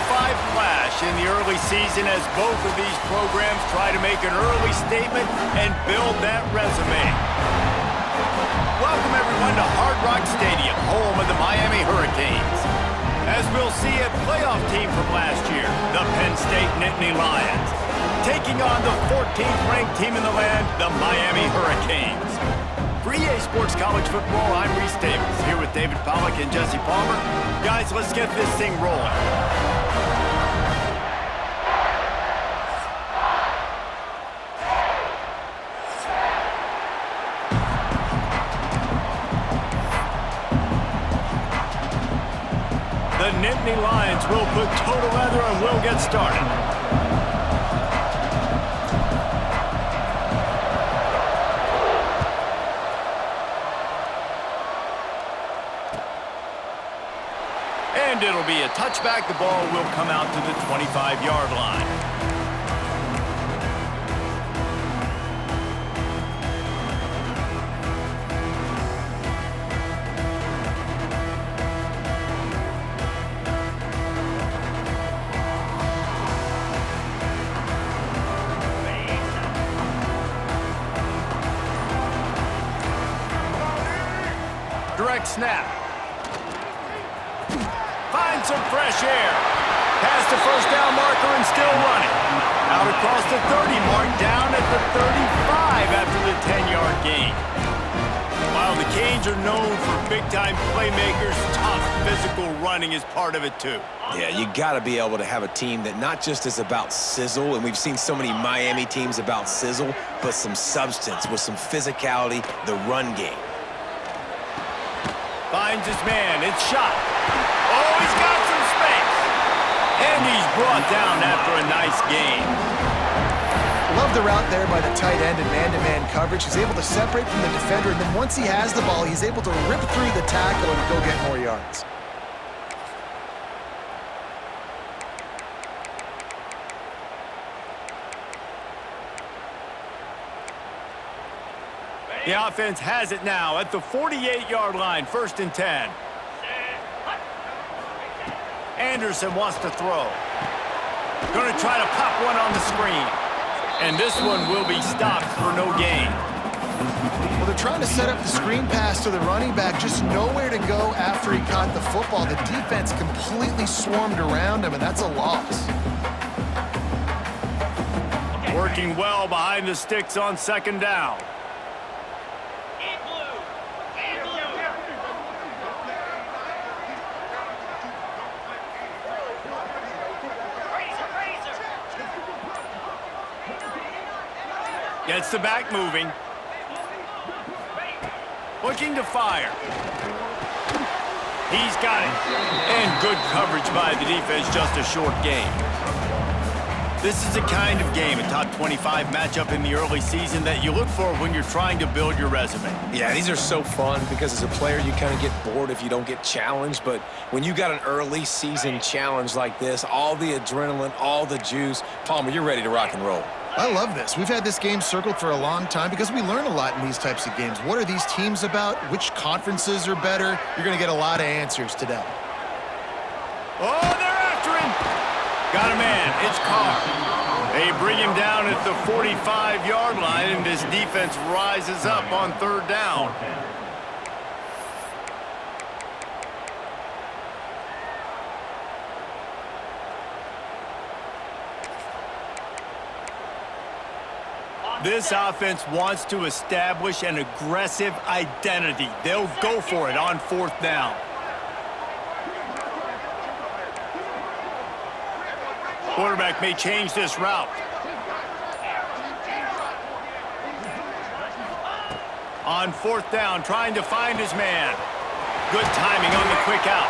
clash in the early season as both of these programs try to make an early statement and build that resume. Welcome everyone to Hard Rock Stadium, home of the Miami Hurricanes. As we'll see, a playoff team from last year, the Penn State Nittany Lions, taking on the 14th ranked team in the land, the Miami Hurricanes. For EA Sports College Football, I'm Reese Davis, here with David Pollack and Jesse Palmer. Guys, let's get this thing rolling. The Nittany Lions will put total leather and we'll get started. And it'll be a touchback. The ball will come out to the 25-yard line. Direct snap. Find some fresh air. Past the first down marker and still running. Out across the 30 mark, down at the 35 after the 10-yard gain. While the Canes are known for big-time playmakers, tough physical running is part of it too. Yeah, you got to be able to have a team that not just is about sizzle, and we've seen so many Miami teams about sizzle, but some substance with some physicality, the run game. Finds his man, it's shot. Oh, he's got some space. And he's brought down after a nice gain. Love the route there by the tight end and man-to-man coverage. He's able to separate from the defender, and then once he has the ball, he's able to rip through the tackle and go get more yards. The offense has it now at the 48-yard line, 1st and 10. Anderson wants to throw. Going to try to pop one on the screen. And this one will be stopped for no gain. Well, they're trying to set up the screen pass to the running back, just nowhere to go after he caught the football. The defense completely swarmed around him, and that's a loss. Working well behind the sticks on 2nd down. Gets the back moving. Looking to fire. He's got it. And good coverage by the defense, just a short gain. This is the kind of game, a top 25 matchup in the early season that you look for when you're trying to build your resume. Yeah, these are so fun because as a player, you kind of get bored if you don't get challenged. But when you got an early season challenge like this, all the adrenaline, all the juice, Palmer, you're ready to rock and roll. I love this. We've had this game circled for a long time because we learn a lot in these types of games. What are these teams about? Which conferences are better? You're going to get a lot of answers today. Oh, they're after him. Got a man. It's Carr. They bring him down at the 45-yard line, and this defense rises up on 3rd down. This offense wants to establish an aggressive identity. They'll go for it on 4th down. Quarterback may change this route. On 4th down, trying to find his man. Good timing on the quick out.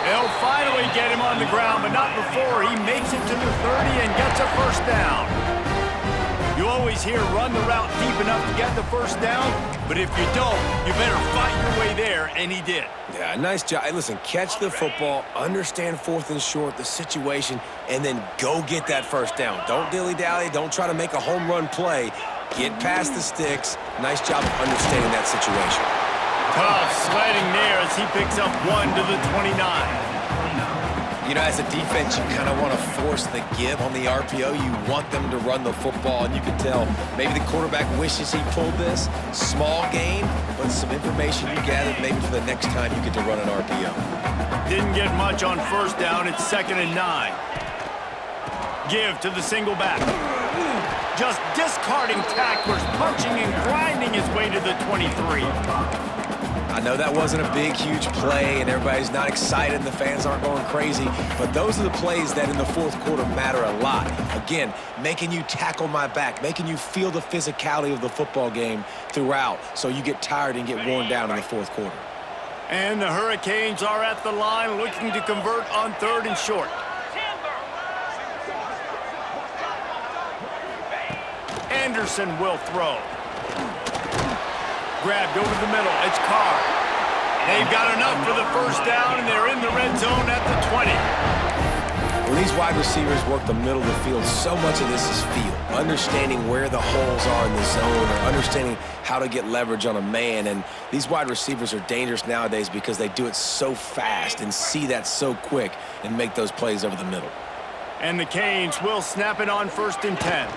They'll finally get him on the ground, but not before he makes it to the 30 and gets a 1st down. You always hear run the route deep enough to get the 1st down, but if you don't, you better fight your way there, and he did. Yeah, nice job. Hey, listen, catch the football, understand 4th and short, the situation, and then go get that 1st down. Don't dilly-dally. Don't try to make a home run play. Get past the sticks. Nice job of understanding that situation. Tough sledding there as he picks up 1 to the 29. You know, as a defense, you kind of want to force the give on the RPO. You want them to run the football, and you can tell maybe the quarterback wishes he pulled this. Small gain, but some information you gathered maybe for the next time you get to run an RPO. Didn't get much on first down. It's 2nd and 9. Give to the single back. Just discarding tacklers, punching and grinding his way to the 23. I know that wasn't a big, huge play, and everybody's not excited, and the fans aren't going crazy, but those are the plays that in the fourth quarter matter a lot. Again, making you tackle my back, making you feel the physicality of the football game throughout, so you get tired and get worn down in the fourth quarter. And the Hurricanes are at the line looking to convert on 3rd and short. Anderson will throw. Grabbed over the middle. It's Carr. They've got enough for the first down, and they're in the red zone at the 20. When these wide receivers work the middle of the field, so much of this is feel. Understanding where the holes are in the zone, or understanding how to get leverage on a man. And these wide receivers are dangerous nowadays because they do it so fast and see that so quick and make those plays over the middle. And the Canes will snap it on 1st and 10.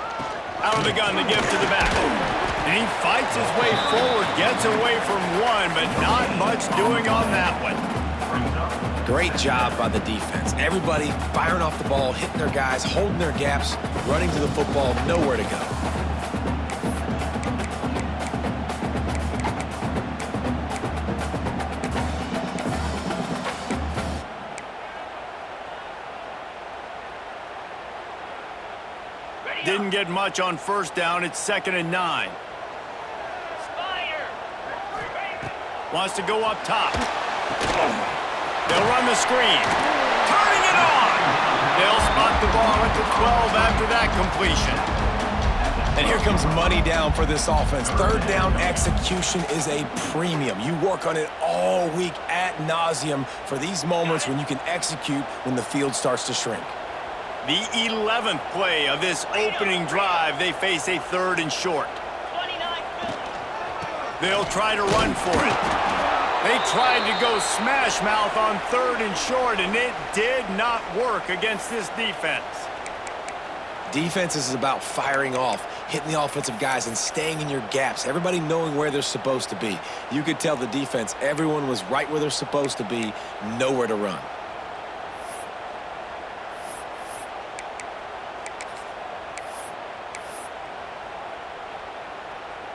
Out of the gun, the give to the back. And he fights his way forward, gets away from one, but not much doing on that one. Great job by the defense. Everybody firing off the ball, hitting their guys, holding their gaps, running to the football, nowhere to go. Didn't get much on first down. It's 2nd and 9. Wants to go up top. They'll run the screen. Turning it on. They'll spot the ball at the 12 after that completion. And here comes money down for this offense. 3rd down execution is a premium. You work on it all week ad nauseum for these moments when you can execute when the field starts to shrink. The 11th play of this opening drive, they face a 3rd and short. They'll try to run for it. They tried to go smash mouth on 3rd and short, and it did not work against this defense. Defense is about firing off, hitting the offensive guys, and staying in your gaps. Everybody knowing where they're supposed to be. You could tell the defense, everyone was right where they're supposed to be, nowhere to run.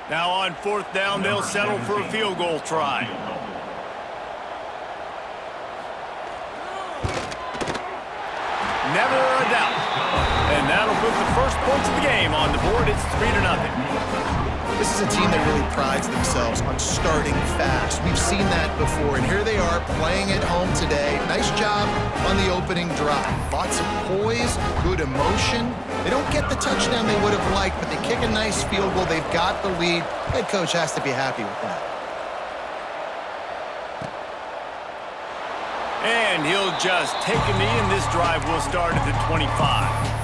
Now on 4th down, they'll settle for a field goal try. Never a doubt. And that'll put the first points of the game on the board. It's 3-0. This is a team that really prides themselves on starting fast. We've seen that before, and here they are playing at home today. Nice job on the opening drive. Lots of poise, good emotion. They don't get the touchdown they would have liked, but they kick a nice field goal. They've got the lead. Head coach has to be happy with that. And he'll just take a knee, and this drive will start at the 25.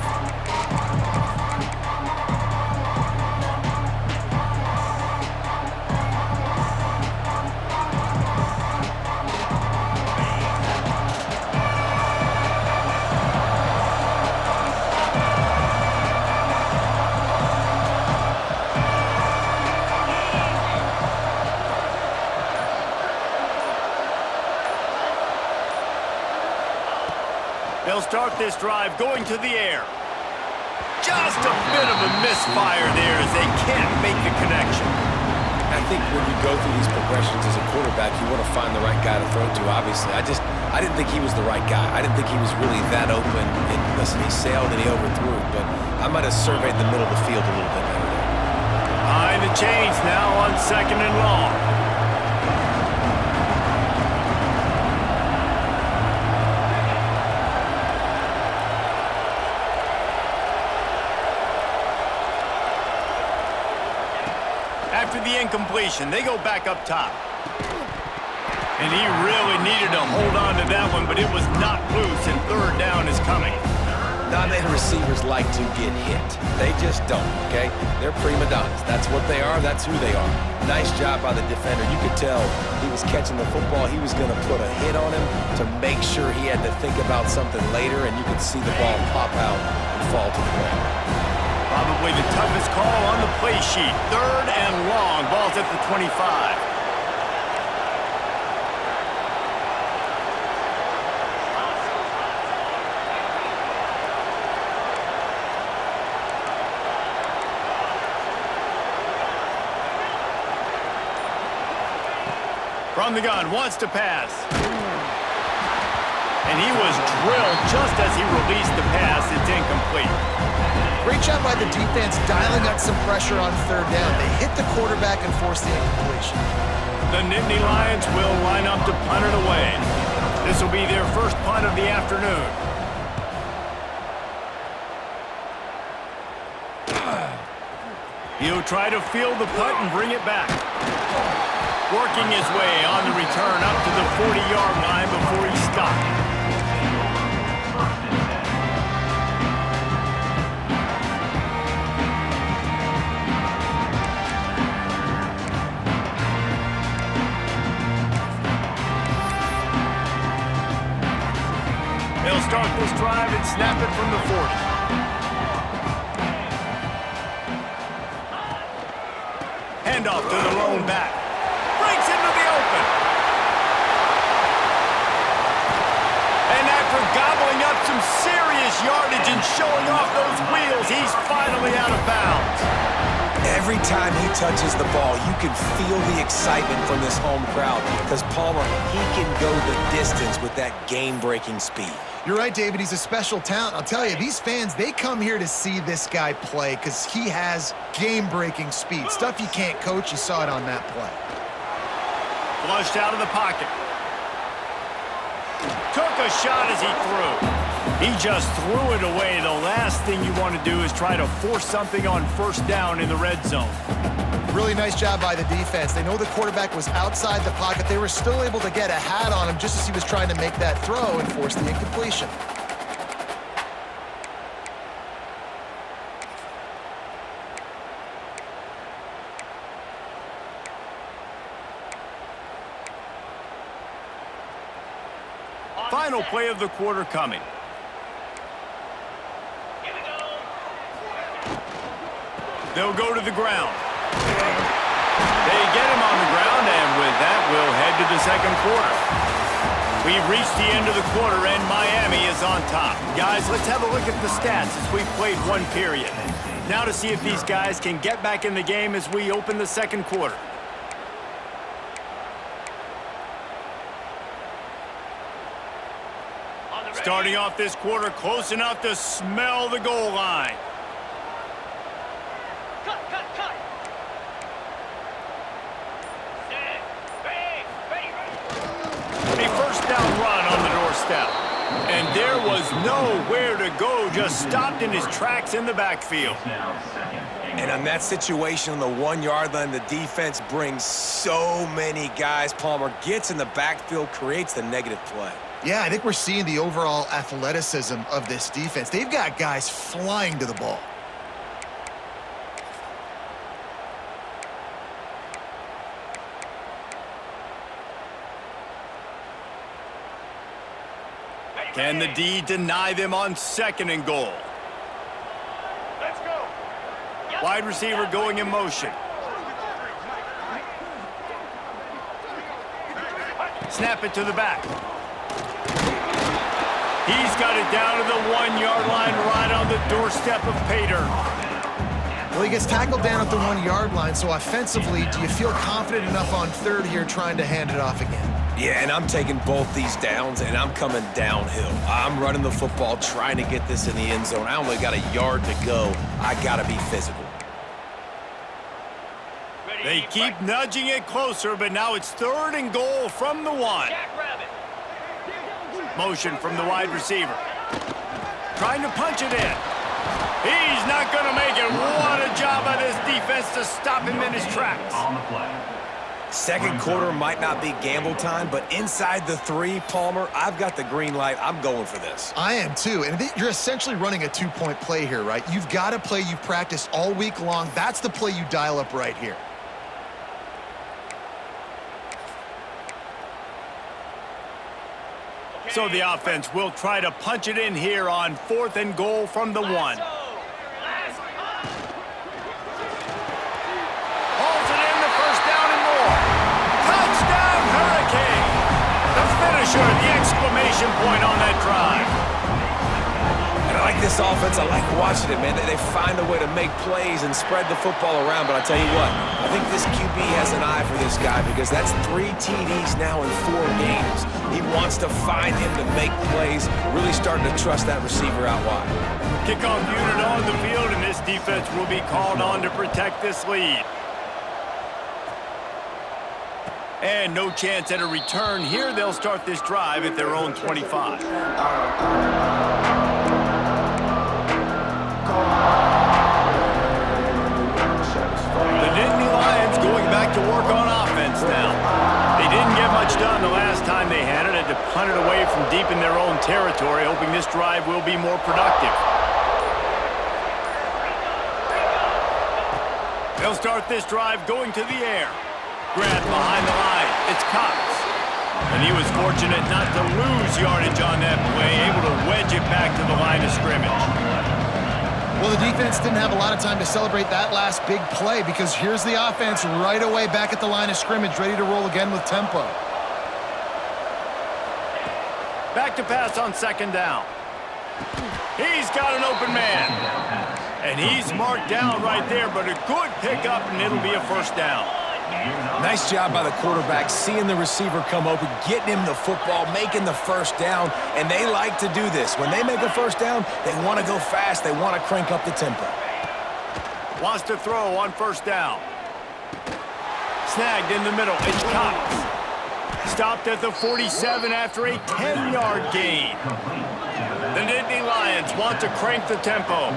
They'll start this drive going to the air. Just a bit of a misfire there as they can't make the connection. I think when you go through these progressions as a quarterback, you want to find the right guy to throw to, obviously. I didn't think he was the right guy. I didn't think he was really that open. And listen, he sailed and he overthrew, but I might have surveyed the middle of the field a little bit better there. Behind the chains now on 2nd and long. After the incompletion, they go back up top. And he really needed to hold on to that one, but it was not loose, and 3rd down is coming. Nominated receivers like to get hit. They just don't, okay? They're prima donnas. That's what they are. That's who they are. Nice job by the defender. You could tell he was catching the football. He was going to put a hit on him to make sure he had to think about something later, and you could see the ball pop out and fall to the ground. Probably the toughest call on the play sheet. 3rd and long. Ball's at the 25. From the gun, wants to pass. And he was drilled just as he released the pass. It's incomplete. Great job by the defense dialing up some pressure on 3rd down. They hit the quarterback and forced the incompletion. The Nittany Lions will line up to punt it away. This will be their first punt of the afternoon. He'll try to field the punt and bring it back. Working his way on the return up to the 40-yard line before he stopped. They'll start this drive and snap it from the 40. Handoff to the lone back. Breaks into the open. And after gobbling up some serious yardage and showing off those wheels, he's finally out of bounds. Every time he touches the ball, you can feel the excitement from this home crowd because Palmer, he can go the distance with that game-breaking speed. You're right, David. He's a special talent. I'll tell you, these fans, they come here to see this guy play because he has game-breaking speed. Stuff you can't coach. You saw it on that play. Flushed out of the pocket. Took a shot as he threw. He just threw it away. The last thing you want to do is try to force something on 1st down in the red zone. Really nice job by the defense. They know the quarterback was outside the pocket. They were still able to get a hat on him just as he was trying to make that throw and force the incompletion. Final play of the quarter coming. They'll go to the ground. They get him on the ground, and with that, we'll head to the 2nd quarter. We've reached the end of the quarter, and Miami is on top. Guys, let's have a look at the stats as we've played 1 period. Now to see if these guys can get back in the game as we open the 2nd quarter. Starting off this quarter close enough to smell the goal line. A 1st down run on the doorstep. And there was nowhere to go, just stopped in his tracks in the backfield. And on that situation on the 1-yard line, the defense brings so many guys. Palmer gets in the backfield, creates the negative play. Yeah, I think we're seeing the overall athleticism of this defense. They've got guys flying to the ball. Can the D deny them on 2nd and goal? Let's go. Wide receiver going in motion. Snap it to the back. He's got it down to the 1-yard line right on the doorstep of Pater. Well, he gets tackled down at the 1-yard line, so offensively, do you feel confident enough on 3rd here trying to hand it off again? Yeah, and I'm taking both these downs, and I'm coming downhill. I'm running the football, trying to get this in the end zone. I only got a yard to go. I got to be physical. They keep nudging it closer, but now it's 3rd and goal from the 1. Motion from the wide receiver. Trying to punch it in. He's not going to make it. What a job by this defense to stop him in his tracks. Second quarter might not be gamble time, but inside the 3, Palmer, I've got the green light. I'm going for this. I am too, and you're essentially running a 2-point play here, right? You've got a play you've practiced all week long. That's the play you dial up right here. So the offense will try to punch it in here on 4th and goal from the 1. Hauls it in, the first down and more. Touchdown, Hurricane! The finisher, the exclamation point on that drive. And I like this offense. I like watching it, man. They find a way to make plays and spread the football around. But I tell you what, I think this QB has an eye for this guy because that's 3 TDs now in 4 games. He wants to find him to make plays, really starting to trust that receiver out wide. Kickoff unit on the field, and this defense will be called on to protect this lead. And no chance at a return here. They'll start this drive at their own 25. The Nittany Lions going back to work on offense now. They didn't get much done the last time they had it. Had to punt it away from deep in their own territory, hoping this drive will be more productive. They'll start this drive going to the air. Grab behind the line. It's Cox. And he was fortunate not to lose yardage on that play, able to wedge it back to the line of scrimmage. Well, the defense didn't have a lot of time to celebrate that last big play because here's the offense right away back at the line of scrimmage, ready to roll again with tempo. Back to pass on 2nd down. He's got an open man. And he's marked down right there, but a good pickup, and it'll be a first down. Nice job by the quarterback, seeing the receiver come open, getting him the football, making the first down, and they like to do this. When they make a first down, they want to go fast. They want to crank up the tempo. Wants to throw on 1st down. Snagged in the middle. It's Cox. Stopped at the 47 after a 10-yard gain. The Nittany Lions want to crank the tempo.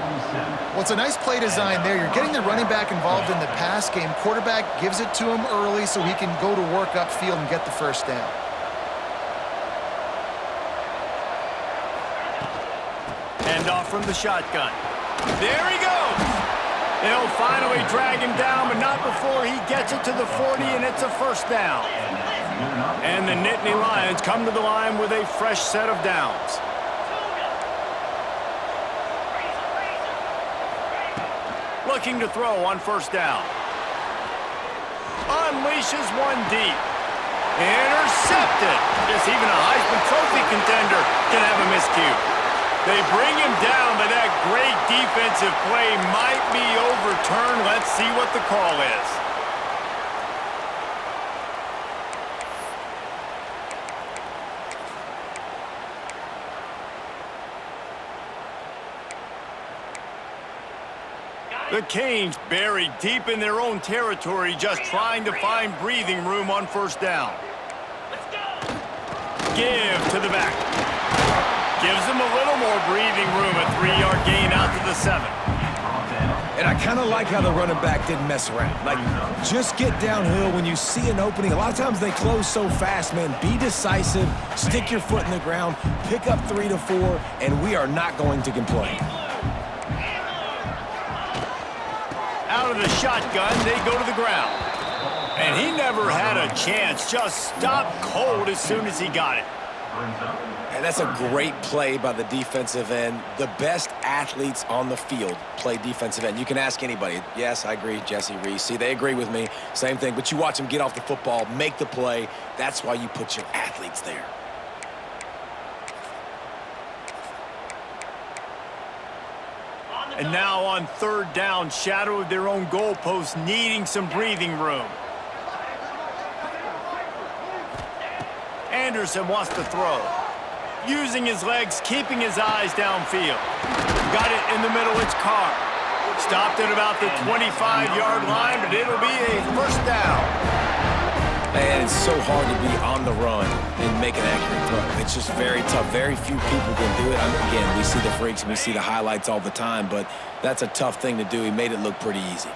Well, it's a nice play design there. You're getting the running back involved in the pass game. Quarterback gives it to him early so he can go to work upfield and get the first down. Hand off from the shotgun. There he goes. They'll finally drag him down, but not before he gets it to the 40, and it's a first down. And the Nittany Lions come to the line with a fresh set of downs. Looking to throw on 1st down. Unleashes one deep. Intercepted. Guess even a Heisman Trophy contender can have a miscue. They bring him down, but that great defensive play might be overturned. Let's see what the call is. The Canes buried deep in their own territory, just trying to find breathing room on 1st down. Give to the back. Gives them a little more breathing room, a 3-yard gain out to the 7. And I kind of like how the running back didn't mess around. Like, just get downhill when you see an opening. A lot of times they close so fast, man. Be decisive, stick your foot in the ground, pick up 3 to 4, and we are not going to complain. Out of the shotgun, they go to the ground. And he never had a chance, just stopped cold as soon as he got it. And that's a great play by the defensive end. The best athletes on the field play defensive end. You can ask anybody. Yes, I agree, Jesse Reese. See, they agree with me. Same thing. But you watch them get off the football, make the play. That's why you put your athletes there. And now on 3rd down, shadow of their own goalpost, needing some breathing room. Anderson wants to throw. Using his legs, keeping his eyes downfield. Got it in the middle, it's Carr. Stopped at about the 25-yard line, but it'll be a first down. Man, it's so hard to be on the run and make an accurate throw. It's just very tough. Very few people can do it. Again, we see the freaks and we see the highlights all the time, but that's a tough thing to do. He made it look pretty easy.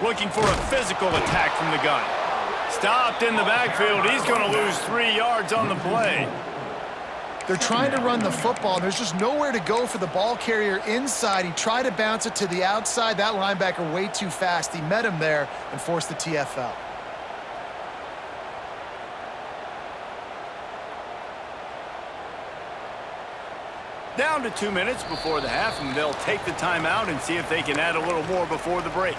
looking for a physical attack from the gun. Stopped in the backfield. He's going to lose 3 yards on the play. They're trying to run the football. There's just nowhere to go for the ball carrier inside. He tried to bounce it to the outside. That linebacker way too fast. He met him there and forced the TFL. Down to 2 minutes before the half, and they'll take the timeout and see if they can add a little more before the break.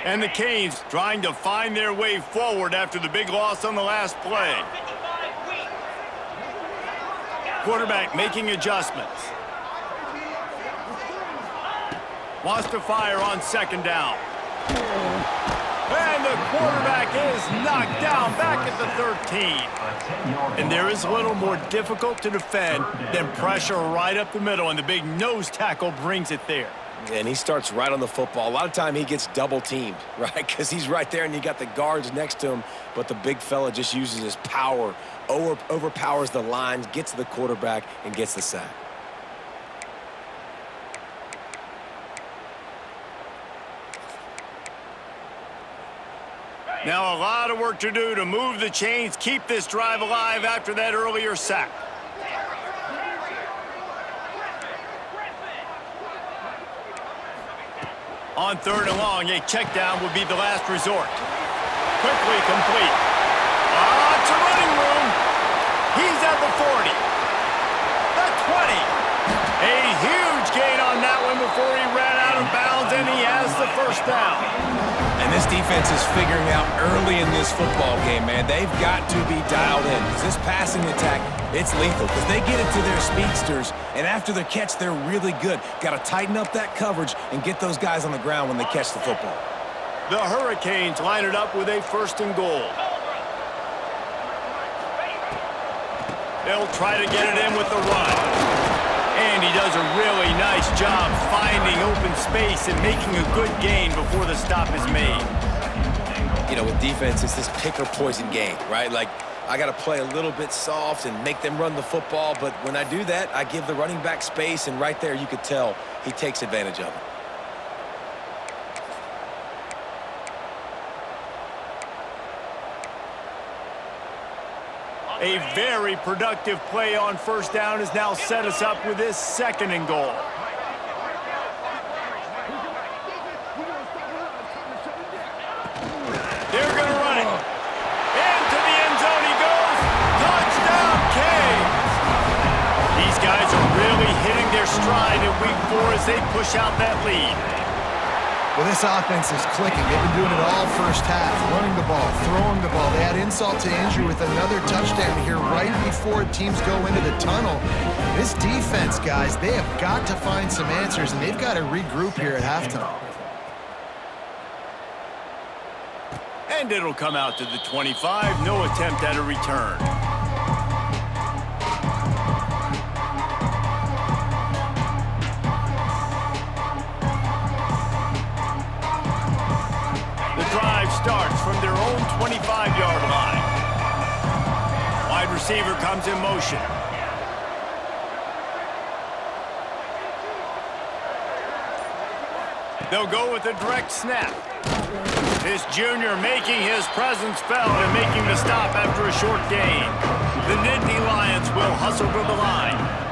And the Canes trying to find their way forward after the big loss on the last play. Quarterback making adjustments. Wants to fire on second down. And the quarterback is knocked down back at the 13. And there is a little more difficult to defend than pressure right up the middle, and the big nose tackle brings it there. And he starts right on the football. A lot of time he gets double teamed, right? Because he's right there and you got the guards next to him, but the big fella just uses his power, overpowers the line, gets to the quarterback, and gets the sack. Now a lot of work to do to move the chains, keep this drive alive after that earlier sack. On third and long, a check down would be the last resort. Quickly complete. Lots of running room. He's at the 40. The 20. A huge gain on that one before he ran out of bounds, and he has the first down. And this defense is figuring out early in this football game, man. They've got to be dialed in because this passing attack, it's lethal because they get it to their speedsters, and after the catch, they're really good. Got to tighten up that coverage and get those guys on the ground when they catch the football. The Hurricanes line it up with a first and goal. They'll try to get it in with the run. And he does a really nice job finding open space and making a good gain before the stop is made. You know, with defense, it's this pick-or-poison game, right? Like, I got to play a little bit soft and make them run the football, but when I do that, I give the running back space, and right there you could tell he takes advantage of it. A very productive play on first down has now set us up with this second and goal. They're going to run it. Into the end zone he goes. Touchdown, Canes. These guys are really hitting their stride in week 4 as they push out that lead. Well, this offense is clicking. They've been doing it all first half, running the ball, throwing the ball. They had insult to injury with another touchdown here right before teams go into the tunnel. This defense, guys, they have got to find some answers, and they've got to regroup here at halftime. And it'll come out to the 25. No attempt at a return. Drive starts from their own 25-yard line. Wide receiver comes in motion. They'll go with a direct snap. This junior making his presence felt and making the stop after a short gain. The Nittany Lions will hustle to the line.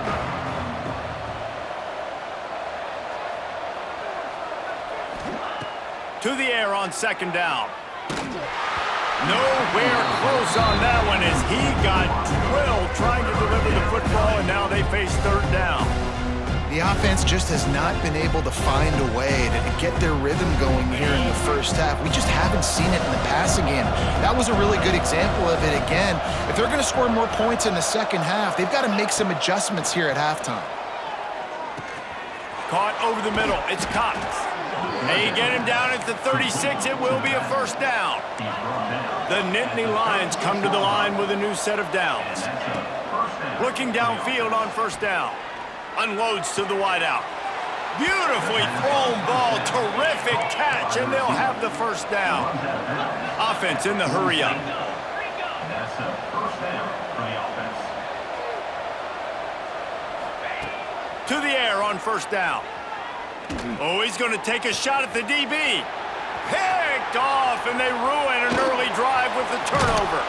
To the air on second down. Nowhere close on that one as he got drilled trying to deliver the football, and now they face third down. The offense just has not been able to find a way to get their rhythm going here in the first half. We just haven't seen it in the passing game. That was a really good example of it again. If they're going to score more points in the second half, they've got to make some adjustments here at halftime. Caught over the middle. It's Cox. They get him down at the 36. It will be a first down. The Nittany Lions come to the line with a new set of downs. Looking downfield on first down. Unloads to the wideout. Beautifully thrown ball. Terrific catch, and they'll have the first down. Offense in the hurry-up. That's a first down for the offense. To the air on first down. Oh, he's going to take a shot at the DB. Picked off, and they ruin an early drive with the turnover.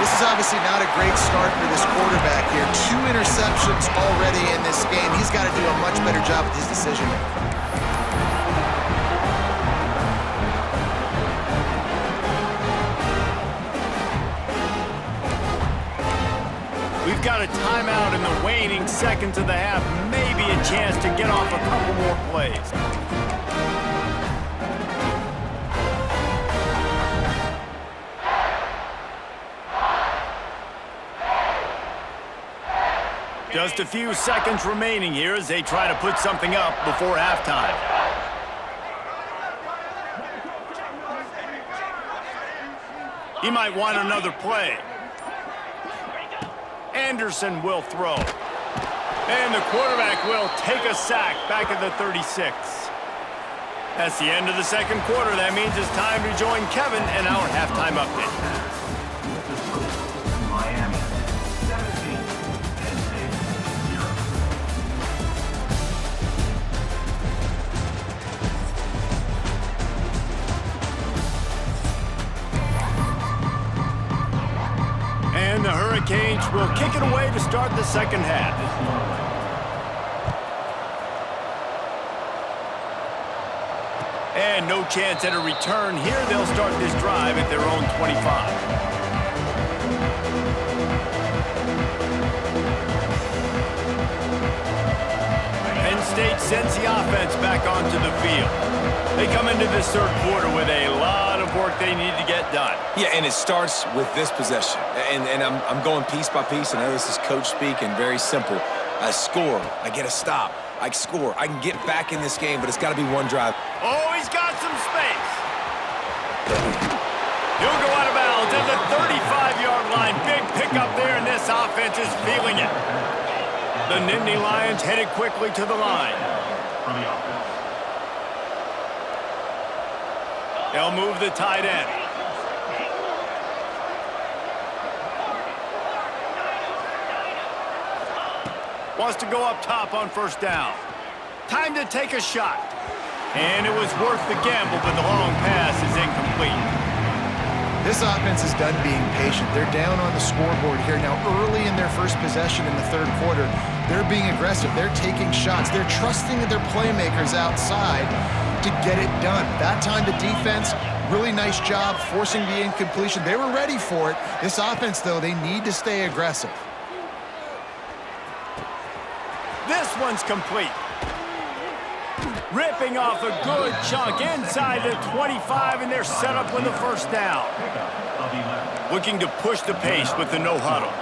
This is obviously not a great start for this quarterback here. 2 interceptions already in this game. He's got to do a much better job with his decision making. We've got a timeout in the waning seconds of the half. Maybe a chance to get off a couple more plays. Just a few seconds remaining here as they try to put something up before halftime. He might want another play. Anderson will throw. And the quarterback will take a sack back at the 36. That's the end of the second quarter. That means it's time to join Kevin in our halftime update. Miami 17, Penn State 0. And the Hurricanes will kick it away to start the second half. And no chance at a return here. They'll start this drive at their own 25. Penn State sends the offense back onto the field. They come into this third quarter with a lot of work they need to get done. Yeah, and it starts with this possession. And I'm going piece by piece. I know this is coach speak and very simple. I score. I get a stop. I score. I can get back in this game, but it's got to be one drive. Oh, he's got some space. He'll go out of bounds at the 35-yard line. Big pickup there, and this offense is feeling it. The Nittany Lions headed quickly to the line. For the offense. They'll move the tight end. Wants to go up top on first down. Time to take a shot. And it was worth the gamble, but the long pass is incomplete. This offense is done being patient. They're down on the scoreboard here. Now, early in their first possession in the third quarter, they're being aggressive. They're taking shots. They're trusting their playmakers outside to get it done. That time the defense, really nice job forcing the incompletion. They were ready for it. This offense, though, they need to stay aggressive. This one's complete. Ripping off a good chunk inside the 25, and they're set up with a first down. Looking to push the pace with the no-huddle.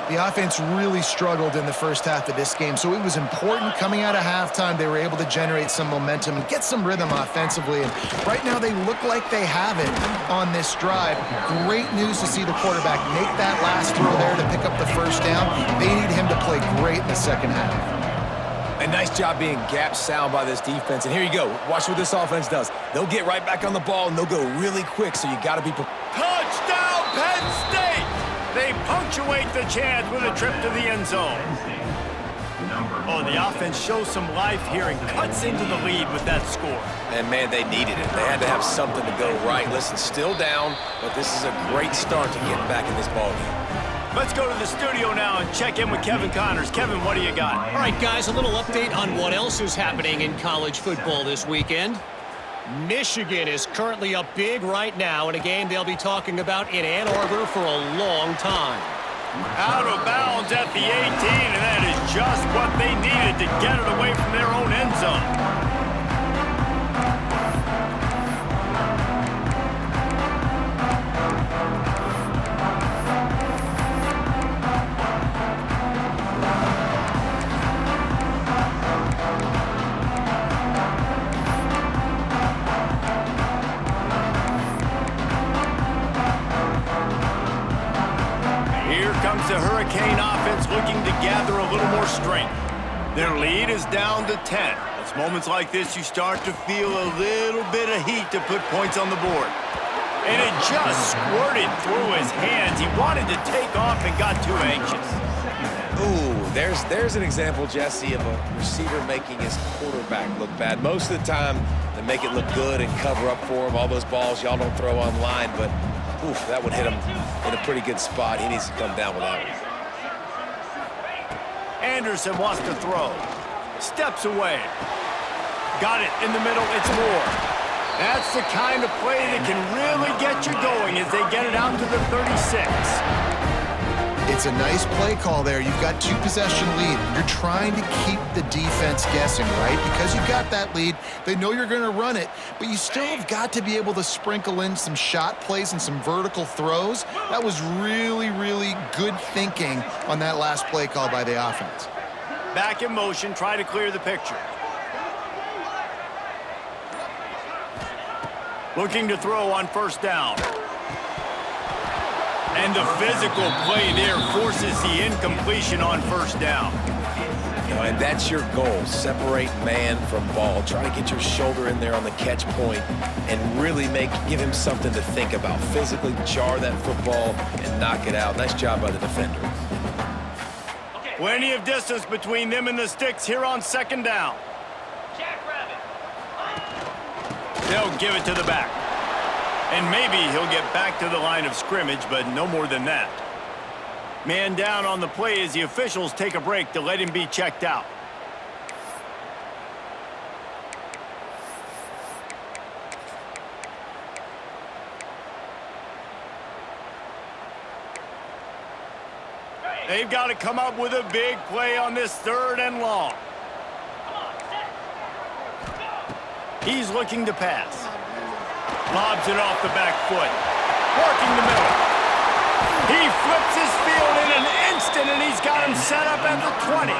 The offense really struggled in the first half of this game, so it was important coming out of halftime. They were able to generate some momentum and get some rhythm offensively, and right now they look like they have it on this drive. Great news to see the quarterback make that last throw there to pick up the first down. They need him to play great in the second half. A nice job being gap sound by this defense. And here you go. Watch what this offense does. They'll get right back on the ball, and they'll go really quick, so you got to be prepared. Touchdown, Penn State! They punctuate the chance with a trip to the end zone. Oh, the offense shows some life here and cuts into the lead with that score. And, man, they needed it. They had to have something to go right. Listen, still down, but this is a great start to getting back in this ballgame. Let's go to the studio now and check in with Kevin Connors. Kevin, what do you got? All right, guys, a little update on what else is happening in college football this weekend. Michigan is currently up big right now in a game they'll be talking about in Ann Arbor for a long time. Out of bounds at the 18, and that is just what they needed to get it away from their own end zone. The Hurricane offense looking to gather a little more strength. Their lead is down to 10. It's moments like this you start to feel a little bit of heat to put points on the board. And it just squirted through his hands. He wanted to take off and got too anxious. Ooh, there's an example, Jesse, of a receiver making his quarterback look bad. Most of the time, they make it look good and cover up for him. All those balls y'all don't throw online, but oof, that would hit him in a pretty good spot. He needs to come down with that one. Anderson wants to throw. Steps away. Got it in the middle. It's Moore. That's the kind of play that can really get you going as they get it out to the 36. It's a nice play call there. You've got 2-possession lead. You're trying to keep the defense guessing, right? Because you've got that lead, they know you're going to run it, but you still have got to be able to sprinkle in some shot plays and some vertical throws. That was really, really good thinking on that last play call by the offense. Back in motion, try to clear the picture. Looking to throw on first down. And the physical play there forces the incompletion on first down. You know, and that's your goal. Separate man from ball. Try to get your shoulder in there on the catch point and really give him something to think about. Physically jar that football and knock it out. Nice job by the defender. Plenty of distance between them and the sticks here on second down. They'll give it to the back. And maybe he'll get back to the line of scrimmage, but no more than that. Man down on the play as the officials take a break to let him be checked out. They've got to come up with a big play on this 3rd and long. He's looking to pass. Lobs it off the back foot. Working the middle. He flips his field in an instant, and he's got him set up at the 20.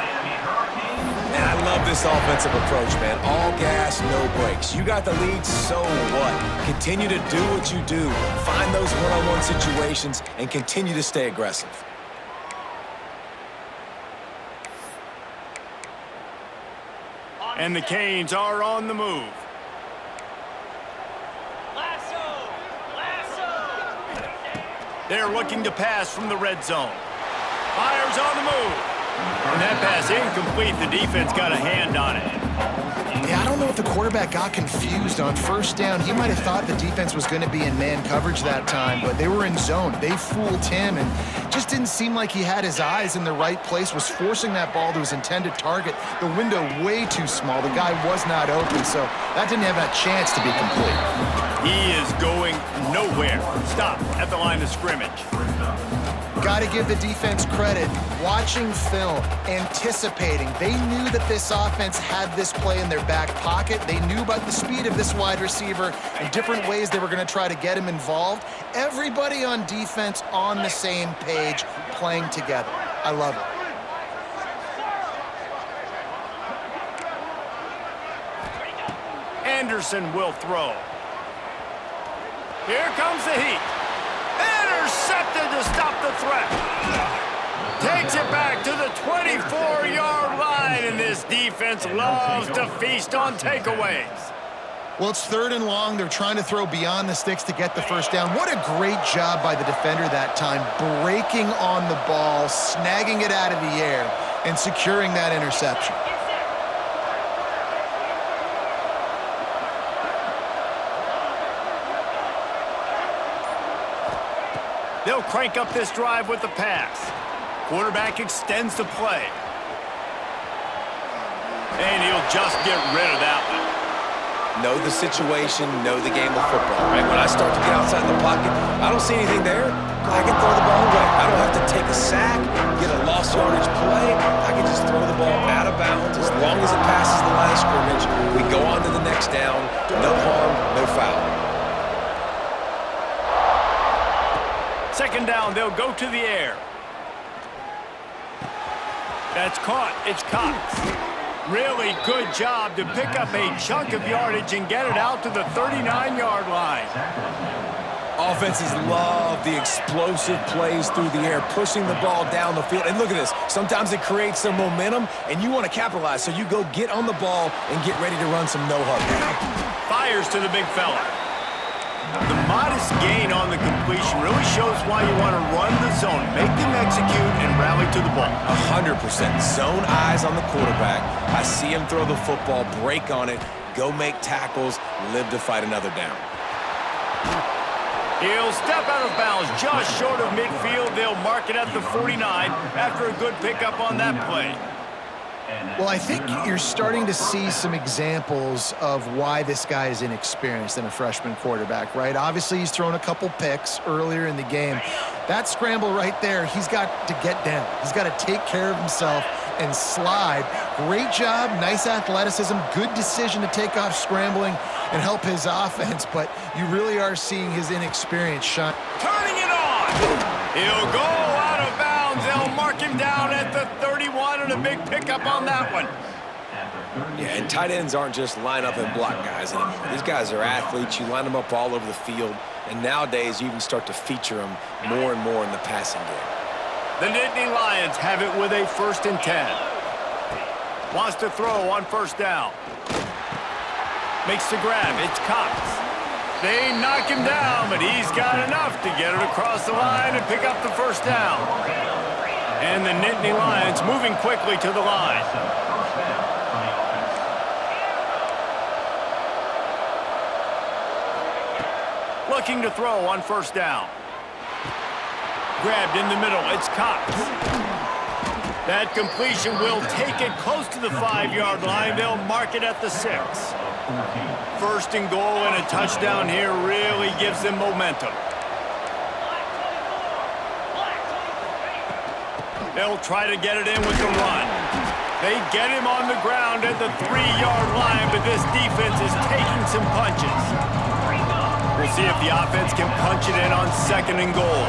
And I love this offensive approach, man. All gas, no brakes. You got the lead, so what? Continue to do what you do. Find those one-on-one situations and continue to stay aggressive. And the Canes are on the move. They're looking to pass from the red zone. Fires on the move. And that pass incomplete. The defense got a hand on it. Yeah, I don't know if the quarterback got confused on first down. He might have thought the defense was going to be in man coverage that time, but they were in zone. They fooled him and just didn't seem like he had his eyes in the right place, was forcing that ball to his intended target. The window way too small. The guy was not open, so that didn't have a chance to be complete. He is going nowhere. Stop at the line of scrimmage. Got to give the defense credit. Watching film, anticipating. They knew that this offense had this play in their back pocket. They knew about the speed of this wide receiver and different ways they were going to try to get him involved. Everybody on defense on the same page, playing together. I love it. Anderson will throw. Here comes the heat. Intercepted to stop the threat. Takes it back to the 24-yard line, and this defense loves to feast on takeaways. Well, it's 3rd and long. They're trying to throw beyond the sticks to get the first down. What a great job by the defender that time, breaking on the ball, snagging it out of the air, and securing that interception. They'll crank up this drive with the pass. Quarterback extends the play. And he'll just get rid of that one. Know the situation, know the game of football, right? When I start to get outside the pocket, I don't see anything there, I can throw the ball away. I don't have to take a sack, get a lost yardage play. I can just throw the ball out of bounds. As long as it passes the line of scrimmage, we go on to the next down. No harm, no foul. Second down, they'll go to the air. That's caught. It's Cox. Really good job to pick up a chunk of yardage and get it out to the 39-yard line. Offenses love the explosive plays through the air, pushing the ball down the field. And look at this. Sometimes it creates some momentum, and you want to capitalize. So you go get on the ball and get ready to run some no-huddle. Fires to the big fella. The modest gain on the completion really shows that's why you want to run the zone, make them execute, and rally to the ball. 100%. Zone eyes on the quarterback. I see him throw the football, break on it, go make tackles, live to fight another down. He'll step out of bounds just short of midfield. They'll mark it at the 49 after a good pickup on that play. Well, I think you're starting to see some examples of why this guy is inexperienced in a freshman quarterback, right? Obviously, he's thrown a couple picks earlier in the game. That scramble right there, he's got to get down. He's got to take care of himself and slide. Great job, nice athleticism, good decision to take off scrambling and help his offense, but you really are seeing his inexperience shine. Turning it on! He'll go out of bounds. They'll mark him down at the 31 and a big pickup on that one. Yeah, and tight ends aren't just line up and block guys anymore. These guys are athletes. You line them up all over the field, and nowadays you even start to feature them more and more in the passing game. The Nittany Lions have it with a 1st and 10. Wants to throw on 1st down. Makes the grab. It's Cox. They knock him down, but he's got enough to get it across the line and pick up the 1st down. And the Nittany Lions moving quickly to the line. Looking to throw on 1st down. Grabbed in the middle. It's Cox. That completion will take it close to the 5-yard line. They'll mark it at the 6. 1st and goal and a touchdown here really gives them momentum. They'll try to get it in with the run. They get him on the ground at the 3-yard line, but this defense is taking some punches. We'll see if the offense can punch it in on 2nd and goal.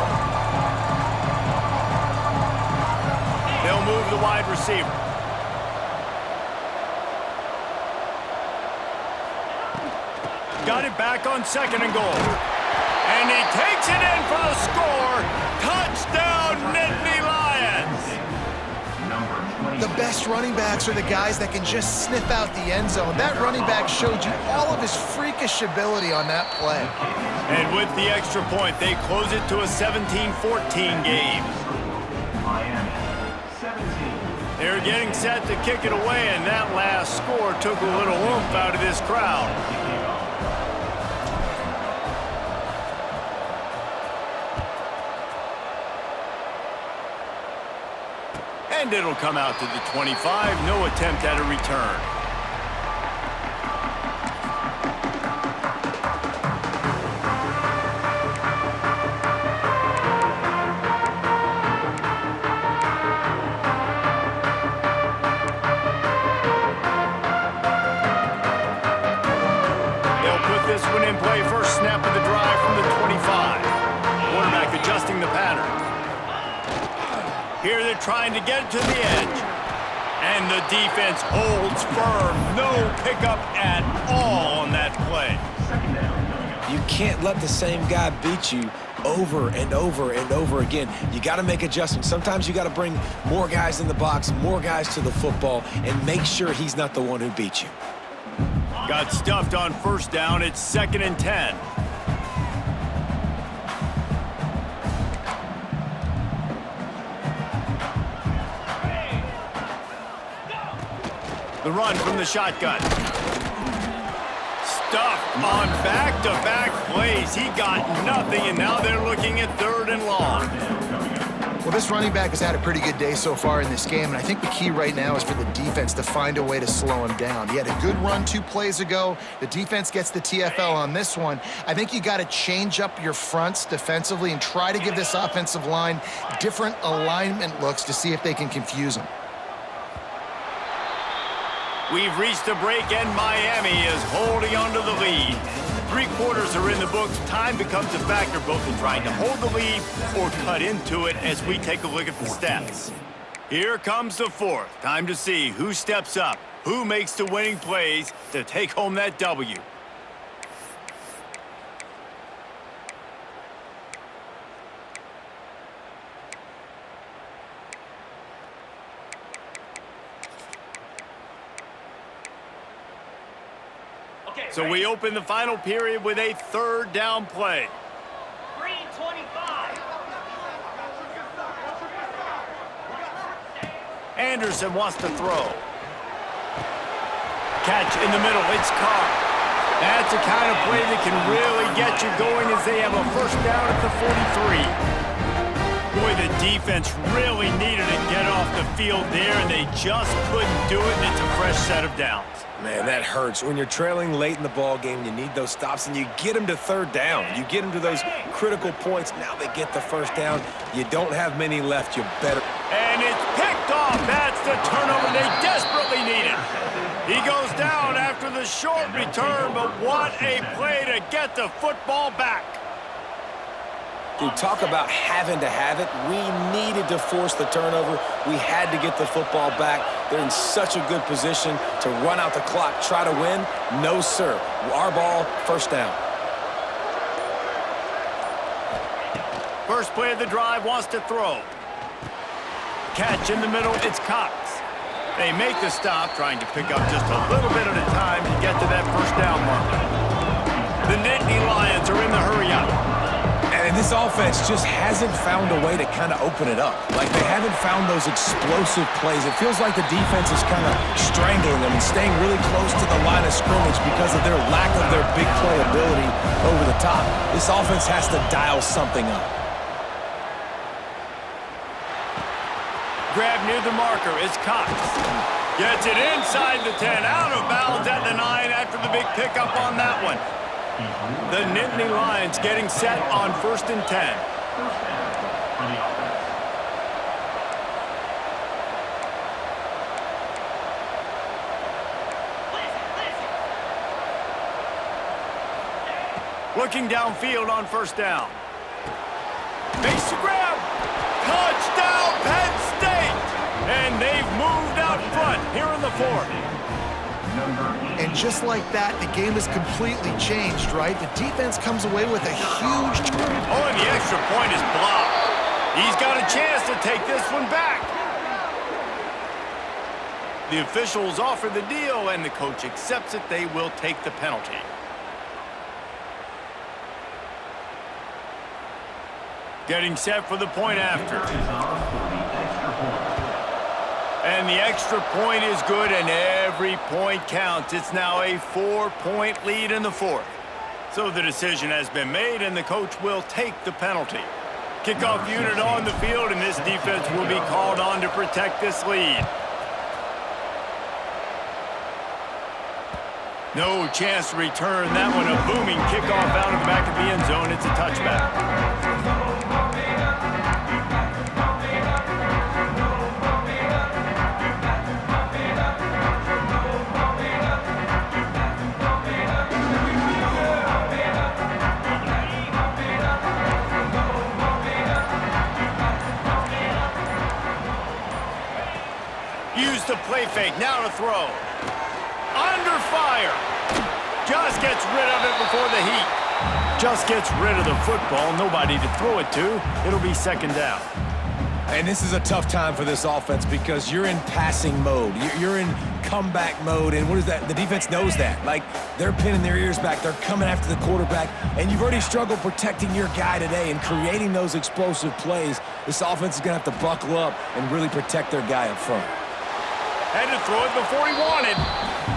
They'll move the wide receiver. Got it back on 2nd and goal. And he takes it in for the score. Touchdown, Nittany Lions. The best running backs are the guys that can just sniff out the end zone. That running back showed you all of his freakish ability on that play. And with the extra point, they close it to a 17-14 game. They're getting set to kick it away, and that last score took a little oomph out of this crowd. And it'll come out to the 25. No attempt at a return. They'll put this one in play. First snap of the drive from the 25. Quarterback adjusting the pattern. Here they're trying to get it to the edge. And the defense holds firm. No pickup at all on that play. You can't let the same guy beat you over and over and over again. You got to make adjustments. Sometimes you got to bring more guys in the box, more guys to the football, and make sure he's not the one who beat you. Got stuffed on 1st down. It's 2nd and 10. The run from the shotgun. Stuffed on back-to-back plays. He got nothing, and now they're looking at 3rd and long. Well, this running back has had a pretty good day so far in this game, and I think the key right now is for the defense to find a way to slow him down. He had a good run 2 plays ago. The defense gets the TFL on this one. I think you got to change up your fronts defensively and try to give this offensive line different alignment looks to see if they can confuse him. We've reached a break, and Miami is holding on to the lead. 3 quarters are in the books. Time becomes a factor both in trying to hold the lead or cut into it as we take a look at the stats. Here comes the 4th. Time to see who steps up, who makes the winning plays to take home that W. So we open the final period with a 3rd down play. 3:25. Anderson wants to throw. Catch in the middle. It's caught. That's the kind of play that can really get you going as they have a first down at the 43. Boy, the defense really needed to get off the field there, and they just couldn't do it, and it's a fresh set of downs. Man, that hurts. When you're trailing late in the ball game, you need those stops, and you get them to third down. You get them to those critical points. Now they get the first down. You don't have many left. You better. And it's picked off. That's the turnover they desperately needed. He goes down after the short return, but what a play to get the football back. Dude, talk about having to have it. We needed to force the turnover. We had to get the football back. They're in such a good position to run out the clock, try to win. No, sir. Our ball, first down. First play of the drive, wants to throw. Catch in the middle, it's Cox. They make the stop, trying to pick up just a little bit at a time to get to that first down marker. The Nittany Lions are in the hurry-up. And this offense just hasn't found a way to kind of open it up. Like, they haven't found those explosive plays. It feels like the defense is kind of strangling them and staying really close to the line of scrimmage because of their lack of their big play ability over the top. This offense has to dial something up. Grab near the marker is Cox. Gets it inside the 10, out of bounds at the 9 after the big pickup on that one. The Nittany Lions getting set on 1st and 10. First down for the offense. Looking downfield on first down. Makes the grab. Touchdown, Penn State! And they've moved out front here in the 4th. And just like that, the game is completely changed, right? The defense comes away with a huge turn. Oh, and the extra point is blocked. He's got a chance to take this one back. The officials offer the deal, and the coach accepts it. They will take the penalty. Getting set for the point after. And the extra point is good, and every point counts. It's now a 4-point lead in the 4th. So the decision has been made, and the coach will take the penalty. Kickoff unit on the field, and this defense will be called on to protect this lead. No chance to return that one. A booming kickoff out of the back of the end zone. It's a touchback. Use the play fake, now to throw. Under fire. Just gets rid of it before the heat. Just gets rid of the football, nobody to throw it to. It'll be 2nd down. And this is a tough time for this offense because you're in passing mode. You're in comeback mode, and what is that? The defense knows that. Like, they're pinning their ears back. They're coming after the quarterback, and you've already struggled protecting your guy today and creating those explosive plays. This offense is going to have to buckle up and really protect their guy up front. Had to throw it before he wanted.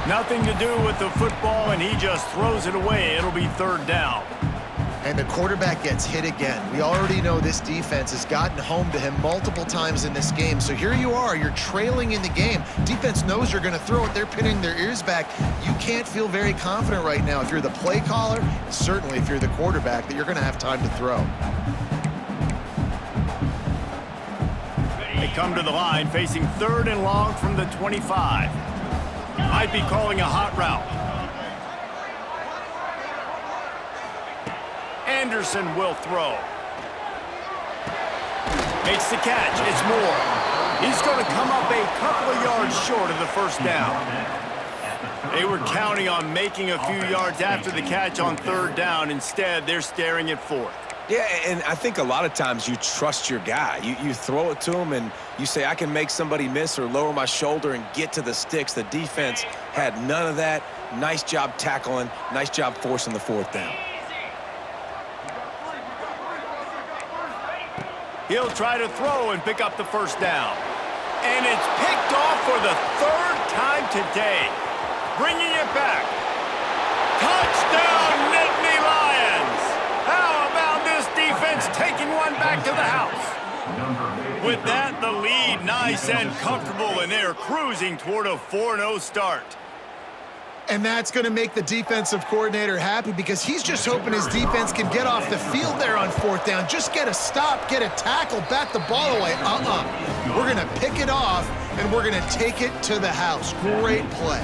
Nothing to do with the football, and he just throws it away. It'll be 3rd down. And the quarterback gets hit again. We already know this defense has gotten home to him multiple times in this game. So here you are, you're trailing in the game. Defense knows you're going to throw it. They're pinning their ears back. You can't feel very confident right now if you're the play caller, and certainly if you're the quarterback, that you're going to have time to throw. They come to the line facing 3rd and long from the 25. Might be calling a hot route. Anderson will throw. Makes the catch. It's Moore. He's going to come up a couple of yards short of the first down. They were counting on making a few yards after the catch on 3rd down. Instead, they're staring at 4th. Yeah, and I think a lot of times you trust your guy. You throw it to him, and you say, I can make somebody miss or lower my shoulder and get to the sticks. The defense had none of that. Nice job tackling. Nice job forcing the 4th down. He'll try to throw and pick up the first down. And it's picked off for the third time today. Bringing it back. Touchdown, Nittany Lions! How about this defense taking one back to the house? With that, the lead nice and comfortable, and they're cruising toward a 4-0 start. And that's going to make the defensive coordinator happy because he's just hoping his defense can get off the field there on fourth down. Just get a stop, get a tackle, bat the ball away. We're going to pick it off, and we're going to take it to the house. Great play.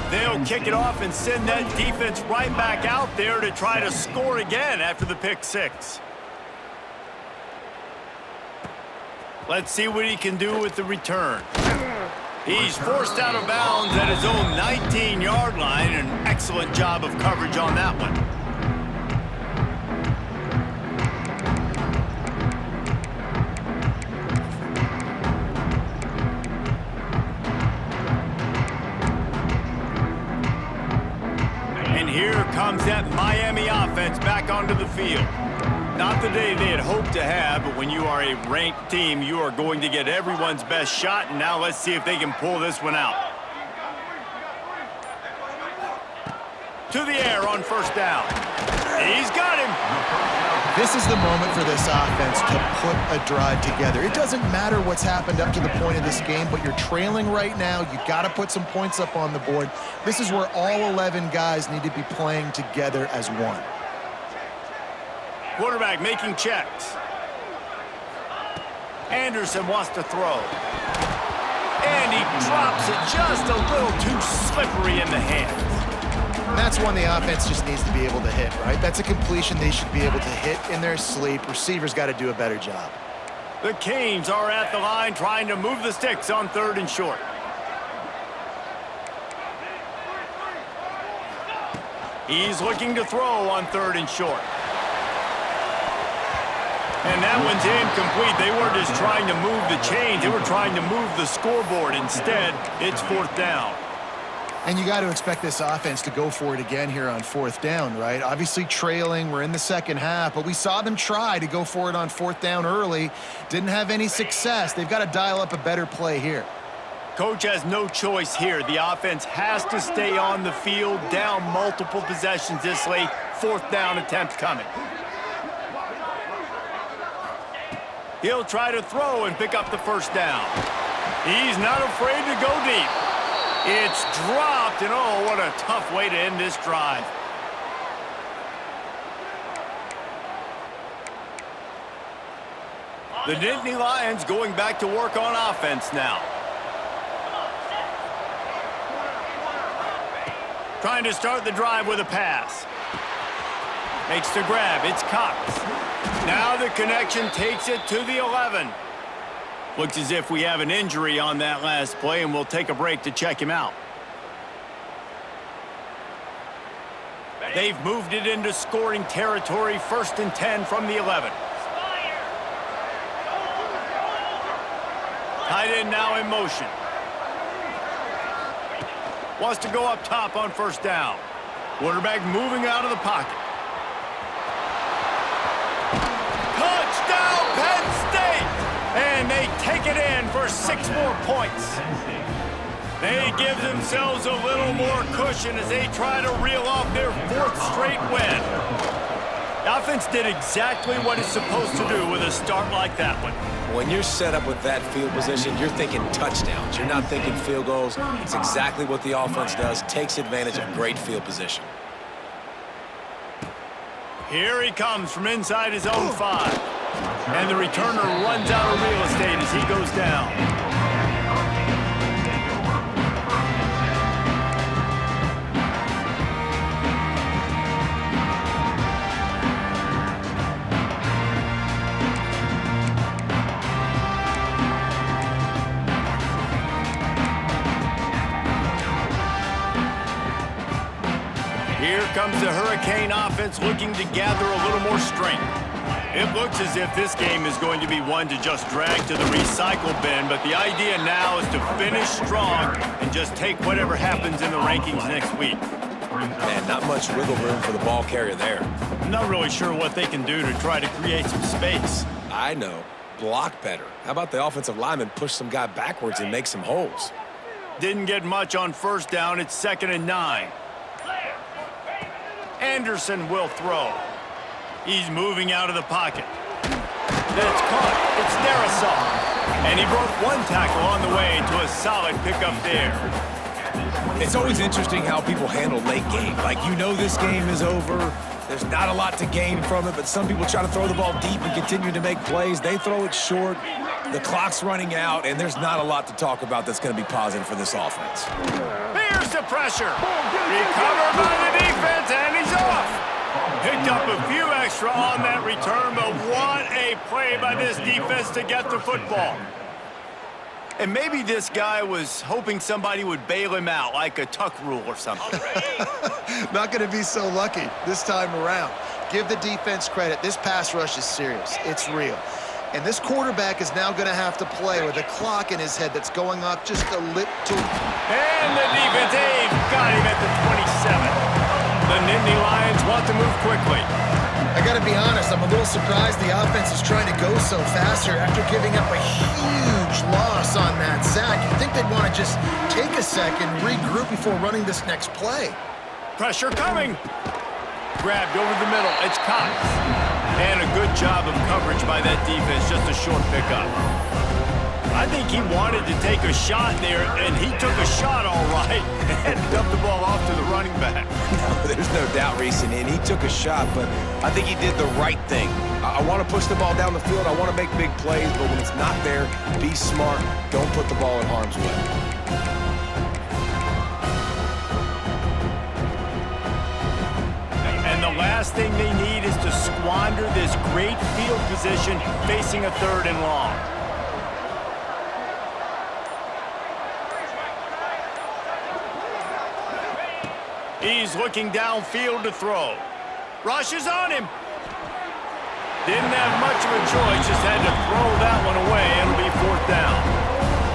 They'll kick it off and send that defense right back out there to try to score again after the pick six. Let's see what he can do with the return. He's forced out of bounds at his own 19-yard line. An excellent job of coverage on that one. And here comes that Miami offense back onto the field. Not the day they had hoped to have, but when you are a ranked team, you are going to get everyone's best shot, and now let's see if they can pull this one out. To the air on first down. He's got him. This is the moment for this offense to put a drive together. It doesn't matter what's happened up to the point of this game, but you're trailing right now. You got to put some points up on the board. This is where all 11 guys need to be playing together as one. Quarterback making checks. Anderson wants to throw. And he drops it just a little too slippery in the hands. And that's one the offense just needs to be able to hit, right? That's a completion they should be able to hit in their sleep. Receivers got to do a better job. The Canes are at the line trying to move the sticks on third and short. He's looking to throw on third and short. And that one's incomplete. They weren't just trying to move the chains. They were trying to move the scoreboard. Instead, it's fourth down. And you got to expect this offense to go for it again here on fourth down, right? Obviously trailing, we're in the second half, but we saw them try to go for it on fourth down early. Didn't have any success. They've got to dial up a better play here. Coach has no choice here. The offense has to stay on the field, down multiple possessions this late. Fourth down attempt coming. He'll try to throw and pick up the first down. He's not afraid to go deep. It's dropped, and oh, what a tough way to end this drive. The Nittany Lions going back to work on offense now. Trying to start the drive with a pass. Makes the grab. It's Cox. Now the connection takes it to the 11. Looks as if we have an injury on that last play, and we'll take a break to check him out. They've moved it into scoring territory, 1st and 10 from the 11. Tight end now in motion. Wants to go up top on first down. Quarterback moving out of the pocket. Touchdown, Penn State! And they take it in for 6 more points. They give themselves a little more cushion as they try to reel off their 4th straight win. The offense did exactly what it's supposed to do with a start like that one. When you're set up with that field position, you're thinking touchdowns. You're not thinking field goals. It's exactly what the offense does. Takes advantage of great field position. Here he comes from inside his own 5. And the returner runs out of real estate as he goes down. Here comes the Hurricane offense looking to gather a little more strength. It looks as if this game is going to be one to just drag to the recycle bin, but the idea now is to finish strong and just take whatever happens in the rankings next week. Man, not much wiggle room for the ball carrier there. I'm not really sure what they can do to try to create some space. I know. block better? How about the offensive lineman push some guy backwards and make some holes? Didn't get much on first down. It's 2nd and 9. Anderson will throw. He's moving out of the pocket. That's caught. It's Darrisaw. And he broke one tackle on the way to a solid pickup there. It's always interesting how people handle late game. Like, you know this game is over. There's not a lot to gain from it, but some people try to throw the ball deep and continue to make plays. They throw it short. The clock's running out, and there's not a lot to talk about that's going to be positive for this offense. Here's the pressure. Recovered by the defense, and he's off. Picked up a few extra on that return, but what a play by this defense to get the football. And maybe this guy was hoping somebody would bail him out, like a tuck rule or something. Not going to be so lucky this time around. Give the defense credit. This pass rush is serious. It's real. And this quarterback is now going to have to play with a clock in his head that's going off just a little. And the defense, Dave, got him at the 27. The Nittany Lions want to move quickly. I got to be honest, I'm a little surprised the offense is trying to go so fast here after giving up a huge loss on that sack. You'd think they'd want to just take a second, regroup before running this next play. Pressure coming. Grabbed over the middle. It's Cox. And a good job of coverage by that defense. Just a short pickup. I think he wanted to take a shot there, and he took a shot all right and dumped the ball off to the running back. There's no doubt, Reese, and he took a shot, but I think he did the right thing. I want to push the ball down the field. I want to make big plays, but when it's not there, be smart. Don't put the ball in harm's way. And the last thing they need is to squander this great field position facing a 3rd and long. He's looking downfield to throw. Rush is on him. Didn't have much of a choice, just had to throw that one away. It'll be 4th down.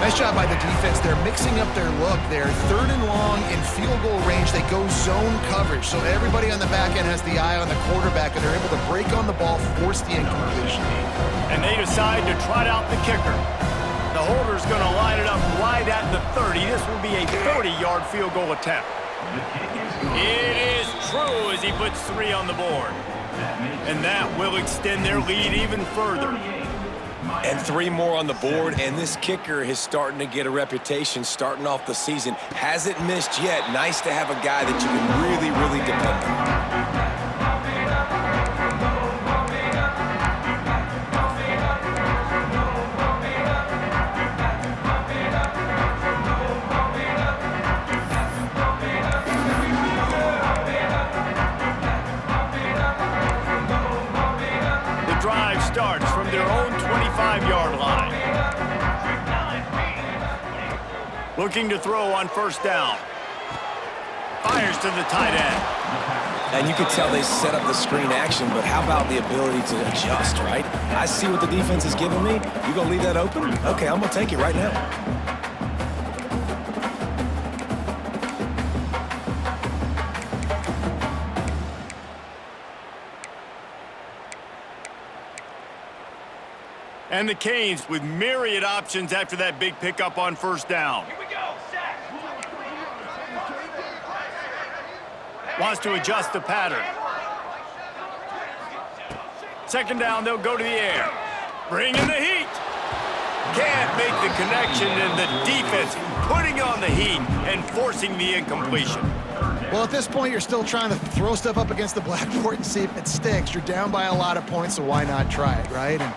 Nice job by the defense. They're mixing up their look there. 3rd and long in field goal range. They go zone coverage, so everybody on the back end has the eye on the quarterback, and they're able to break on the ball, force the incompletion. And they decide to trot out the kicker. The holder's going to line it up right at the 30. This will be a 40-yard field goal attempt. It is true as he puts 3 on the board. And that will extend their lead even further. And 3 more on the board, and this kicker is starting to get a reputation starting off the season. Hasn't missed yet. Nice to have a guy that you can really, really depend on. Starts from their own 25-yard line. Looking to throw on 1st down. Fires to the tight end. And you could tell they set up the screen action, but how about the ability to adjust, right? I see what the defense is giving me. You gonna leave that open? Okay, I'm gonna take it right now. And the Canes with myriad options after that big pickup on 1st down. Here we go, set. Wants to adjust the pattern. 2nd down, they'll go to the air. Bring in the heat. Can't make the connection, and the defense putting on the heat and forcing the incompletion. Well, at this point, you're still trying to throw stuff up against the blackboard and see if it sticks. You're down by a lot of points, so why not try it, right? And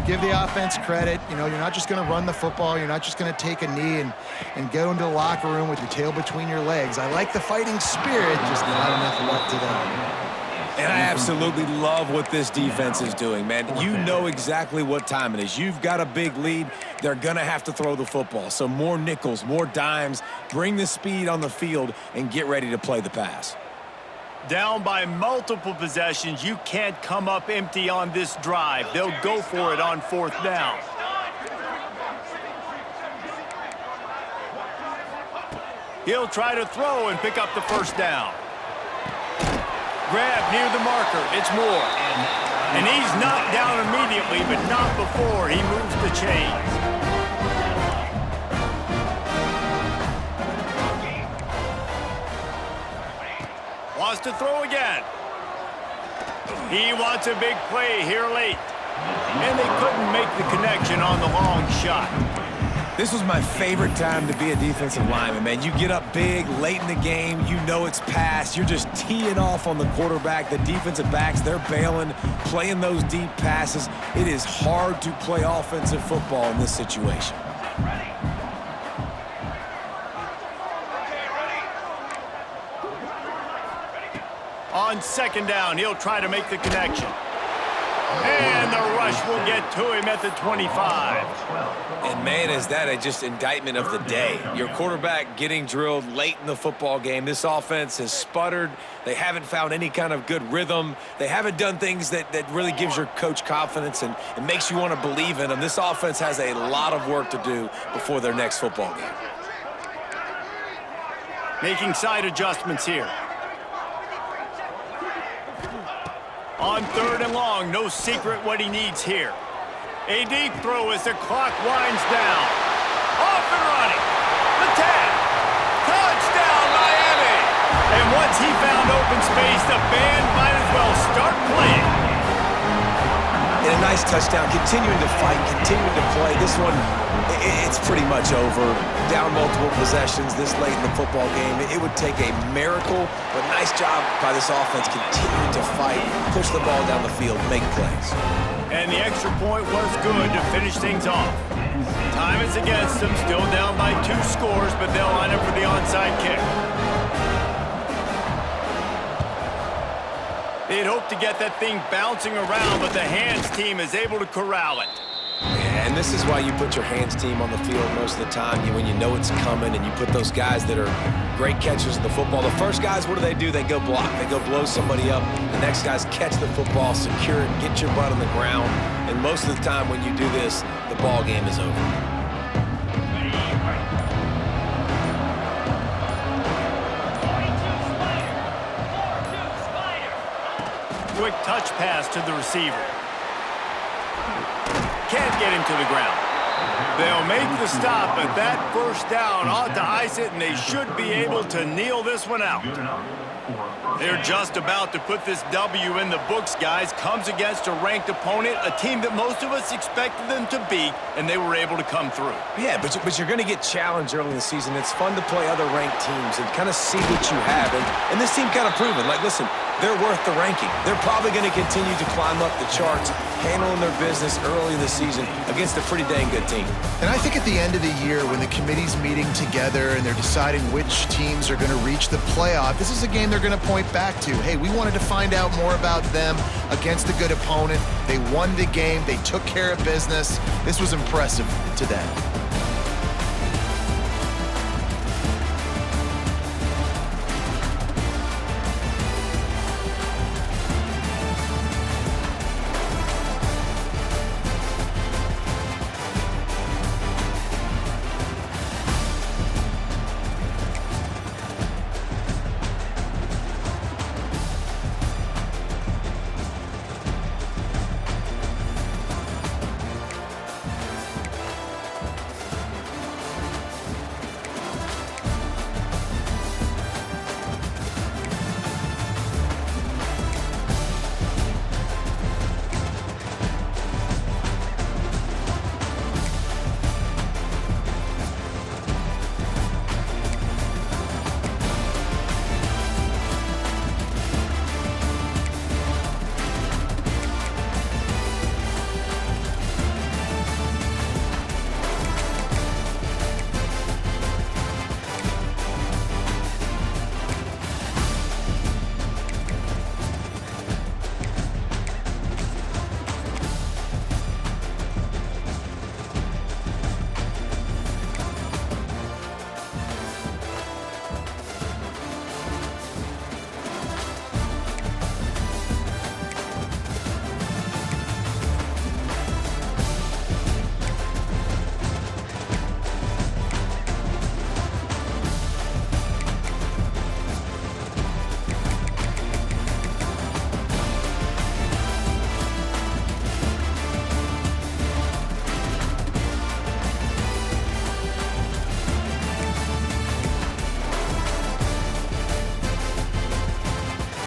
give the offense credit. You know, you're not just going to run the football. You're not just going to take a knee and go into the locker room with your tail between your legs. I like the fighting spirit, just not enough luck today. And I absolutely love what this defense is doing, man. You know exactly what time it is. You've got a big lead. They're going to have to throw the football. So more nickels, more dimes, bring the speed on the field, and get ready to play the pass. Down by multiple possessions, you can't come up empty on this drive. They'll go for it on 4th down. He'll try to throw and pick up the 1st down. Grab near the marker. It's Moore. And he's knocked down immediately, but not before he moves the chains. Wants to throw again. He wants a big play here late. And they couldn't make the connection on the long shot. This was my favorite time to be a defensive lineman, man. You get up big, late in the game, you know it's past. You're just teeing off on the quarterback. The defensive backs, they're bailing, playing those deep passes. It is hard to play offensive football in this situation. On second down, he'll try to make the connection. And the rush will get to him at the 25. And, man, is that just indictment of the day. Your quarterback getting drilled late in the football game. This offense has sputtered. They haven't found any kind of good rhythm. They haven't done things that really gives your coach confidence and makes you want to believe in them. This offense has a lot of work to do before their next football game. Making side adjustments here. On third and long, no secret what he needs here. A deep throw as the clock winds down. Off and running. The 10. Touchdown, Miami. And once he found open space, the band might as well start playing. And a nice touchdown, continuing to fight, continuing to play. This one, it's pretty much over. Down multiple possessions this late in the football game. It would take a miracle, but nice job by this offense continuing to fight, push the ball down the field, make plays. And the extra point was good to finish things off. Time is against them, still down by 2 scores, but they'll line up for the onside kick. They'd hope to get that thing bouncing around, but the hands team is able to corral it. Yeah, and this is why you put your hands team on the field most of the time when you know it's coming, and you put those guys that are great catchers in the football. The first guys, what do? They go block. They go blow somebody up. The next guys catch the football, secure it, get your butt on the ground. And most of the time when you do this, the ball game is over. Quick touch pass to the receiver. Can't get him to the ground. They'll make the stop, but that first down ought to ice it, and they should be able to kneel this one out. They're just about to put this W in the books, guys. Comes against a ranked opponent, a team that most of us expected them to beat, and they were able to come through. Yeah, but you're going to get challenged early in the season. It's fun to play other ranked teams and kind of see what you have. And this team kind of proven, like, listen, they're worth the ranking. They're probably going to continue to climb up the charts, handling their business early in the season against a pretty dang good team. And I think at the end of the year, when the committee's meeting together and they're deciding which teams are going to reach the playoff, this is a game they're going to point back to. Hey, we wanted to find out more about them against a good opponent. They won the game. They took care of business. This was impressive to them.